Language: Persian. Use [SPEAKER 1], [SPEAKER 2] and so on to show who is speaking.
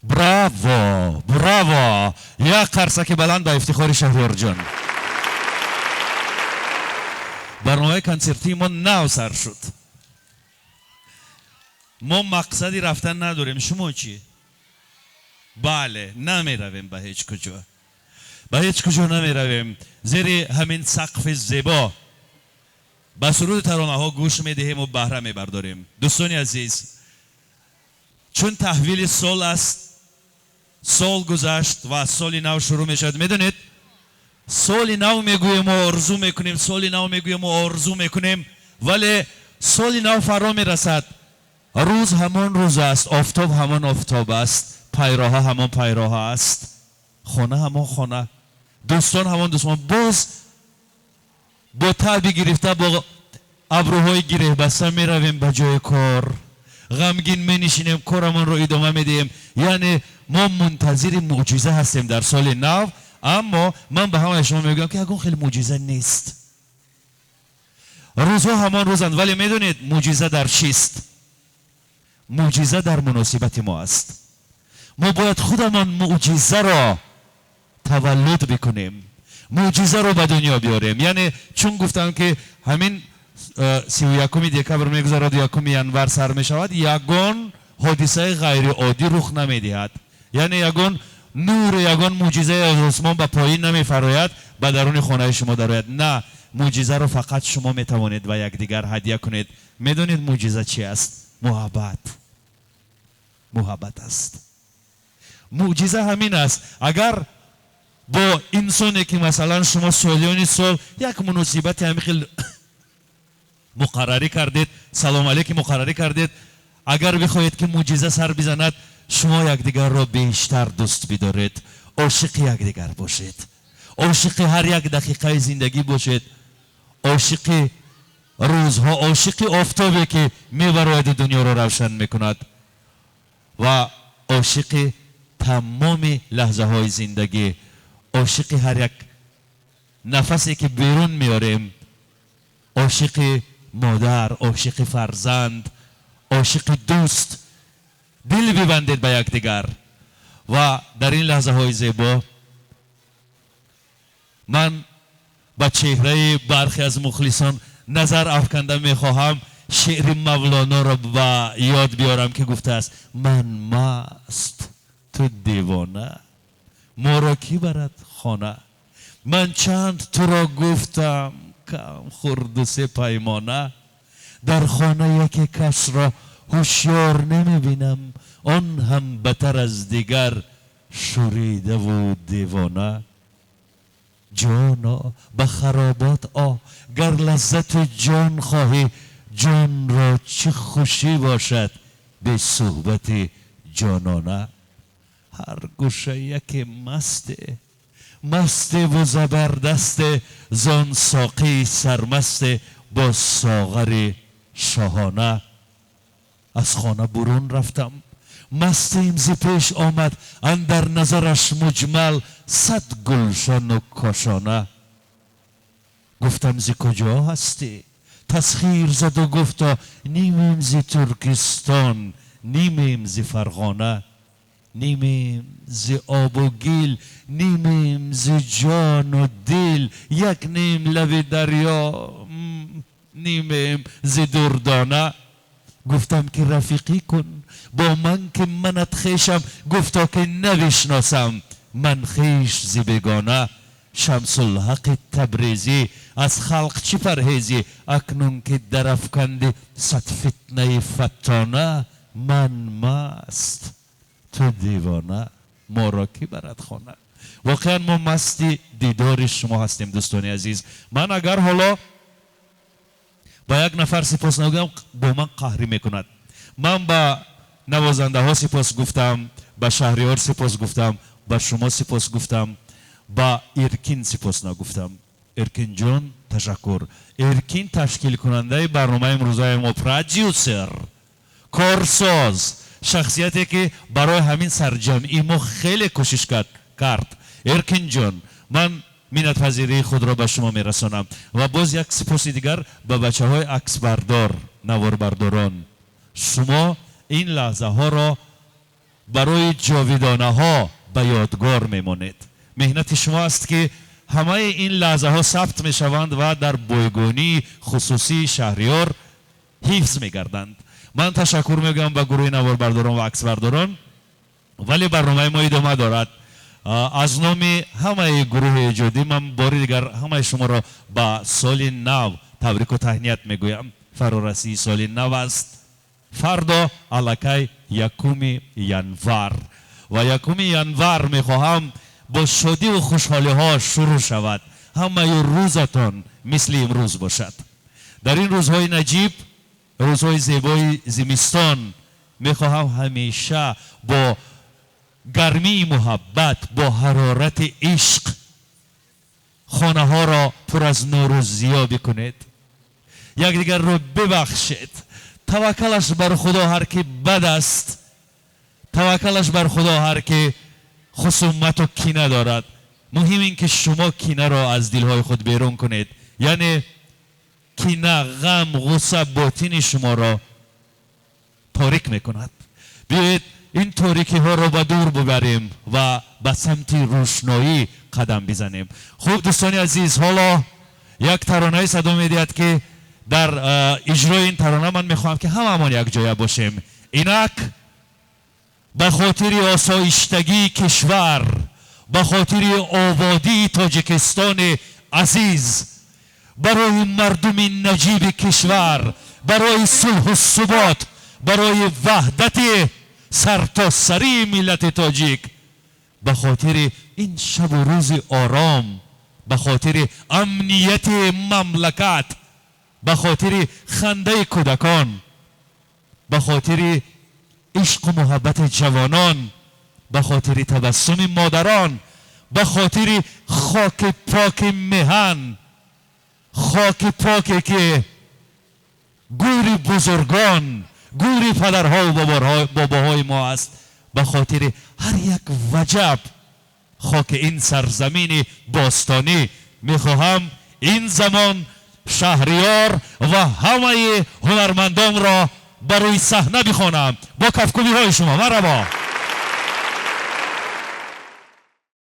[SPEAKER 1] براوو براوو، یک قرصک بلند به افتخار شهریار جان. برنامه کنسرتی ما نو سر شد. ما مقصدی رفتن نداریم. شما چی؟ بله، نمی رویم به هیچ کجا، به هیچ کجا نمی رویم. زیر همین سقف زیبا با سرود ترانه ها گوش می دهیم و بهره می برداریم. دوستان عزیز، چون تحویل سال است، سال گذشت و سال نو شروع می شد. میدونید سال نو میگویم و آرزو میکنیم، سال نو میگویم و آرزو میکنیم، ولی سال نو فرا میرسد. روز همان روز است، آفتاب همان آفتاب است، پیراها همان پیراها است، خانه همان خانه، دوستان همان دوستان. باز با تعبی گرفته، با ابروهای گره بسته می رویم به جای کار، غمگین می نشینیم، کارمان رو ادامه می دهیم. یعنی ما منتظر معجزه هستیم در سال نو. اما من به همه شما میگم که اگه خیلی معجزه نیست. روزها همان روزند، ولی میدونید معجزه در چیست؟ معجزه در مناسبت ما است. ما باید خودمان معجزه را تولد بکنیم، معجزه رو به دنیا بیاریم. یعنی چون گفتم که همین 31 دکبر میگذرد، 1 ینور سر میشود، یگان حادثه غیر عادی رخ نمیدهد. یعنی یگان نور، یگان معجزه از آسمان به پایین نمیفراید، به درون خانه شما درآید. نه، معجزه رو فقط شما میتوانید و یکدیگر هدیه کنید. میدونید معجزه چی است؟ محبت. محبت است. معجزه همین است. اگر با انسانی که مثلا شما سالیان سال یک مناسبت همین مقرری کردید، سلام علیک مقرری کردید، اگر بخواهید که معجزه سر بزند، شما یکدیگر را بیشتر دوست بدارید، عاشق یکدیگر باشید، عاشق هر یک دقیقه زندگی باشید، عاشق روزها، عاشق آفتابی که میبراید دنیا را روشن میکند و عاشق تمام لحظه های زندگی، عاشق هر یک نفسی که بیرون میاریم، عاشق مادر، عاشق فرزند، عاشق دوست. دل ببندید به یکدیگر. و در این لحظه های زیبا من با چهره برخی از مخلصان نظر افکنده میخواهم شعر مولانا را با یاد بیارم که گفته است: من مست تو دیوانه، ما را کی برد خانه. من چند تو را گفتم کم خورد و سه پیمانه، در خانه یکی کس را هوشیار نمیبینم، آن هم بتر از دیگر شوریده و دیوانه. جانا به خرابات گر لذت جان خواهی، جان را چه خوشی باشد به صحبت جانانه. هر گوشه یک مسته و زبردسته، زان ساقی سرمسته با ساغر شاهانه. از خانه برون رفتم، مستیم ز پیش آمد، اندر نظرش مجمل 100 گلشن و کاشانه. گفتم ز کجا هستی؟ تسخیر زد و گفتا نیمیم ز ترکستان، نیمیم ز فرغانه. نیمیم ز آب و گیل، نیمیم ز جان و دل، یک نیم لب دریا، نیمیم ز دردانه. گفتم که رفیقی کن با من که منت خویشم، گفتا که نبشناسم من خویش ز بیگانه. شمس الحق تبریزی از خلق چی پرهیزی، اکنون که در افکندی 100 فتنه فتانه. من مست تو دیوانه، ما را کی برد خانه. واقعا ما مستی دیدار شما هستیم دوستان عزیز. من اگر حالا با یک نفر سپاس نگویم با من قهری میکند. من با نوازنده ها سپاس گفتم، با شهریار سپاس گفتم، با شما سپاس گفتم، با ارکین سپاس نگفتم. ارکین جان تشکر. ارکین تشکیل کننده برنامه امروزهای ما، پرودیوسر، کارساز، شخصیتی که برای همین سرجمعی ما خیلی کوشش کرد. ارکین جان، من منت پذیری خود را به شما میرسانم. و باز یک سپاس دیگر به بچه های عکس بردار، نوار برداران. شما این لحظه ها را برای جاودانه ها به یادگار میماند. مهنت شما است که همه این لحظه ها ثبت می شوند و در بایگانی خصوصی شهریار حفظ می گردند. من تشکر میگم به گروه نوار برداران و عکس برداران، ولی برنامه ما ادامه دارد. از نام همه گروه ایجادی من باری دیگر همه شما را به سال نو تبریک و تهنیت میگویم. فرارسی سال نو است. فردا الکی یکم ینور و یکم ینور میخواهم با شادی و خوشحالی ها شروع شود. همه روزتان مثل امروز باشد. در این روزهای نجیب، روزهای زیبای زمستان، میخواهم همیشه با گرمی محبت، با حرارت عشق خانه ها را پر از نور و ضیا بکنید. یکدیگر را ببخشید. توکلش بر خدا هر که بد است، توکلش بر خدا هر که خصومت و کینه دارد. مهم این که شما کینه را از دلهای خود بیرون کنید. یعنی کینه، غم، غصه باطن شما را تاریک میکند. بیایید این تاریکی ها را به دور ببریم و به سمت روشنایی قدم بزنیم. خوب دوستان عزیز، حالا یک ترانه صدا میدهد که در اجرای این ترانه من میخواهم که هممون یک جای باشیم. اینک به خاطر آسایشتگی کشور، به خاطر آبادی تاجیکستان عزیز، برای مردم نجیب کشور، برای صلح و ثبات، برای وحدت سرتاسری ملت تاجیک، به خاطر این شب و روز آرام، به خاطر امنیت مملکت، به خاطر خنده کودکان، به خاطر عشق و محبت جوانان، به خاطر تبسم مادران، به خاطر خاک پاک مهن، خاک پاکی که گور بزرگان، گور پدرها و باباهای ما است، به خاطر هر یک وجب خاک این سرزمین باستانی میخواهم این زمان شهریار و همه هنرمندان را برای صحنه بخوانم با کفکوبی های شما. مرحبا.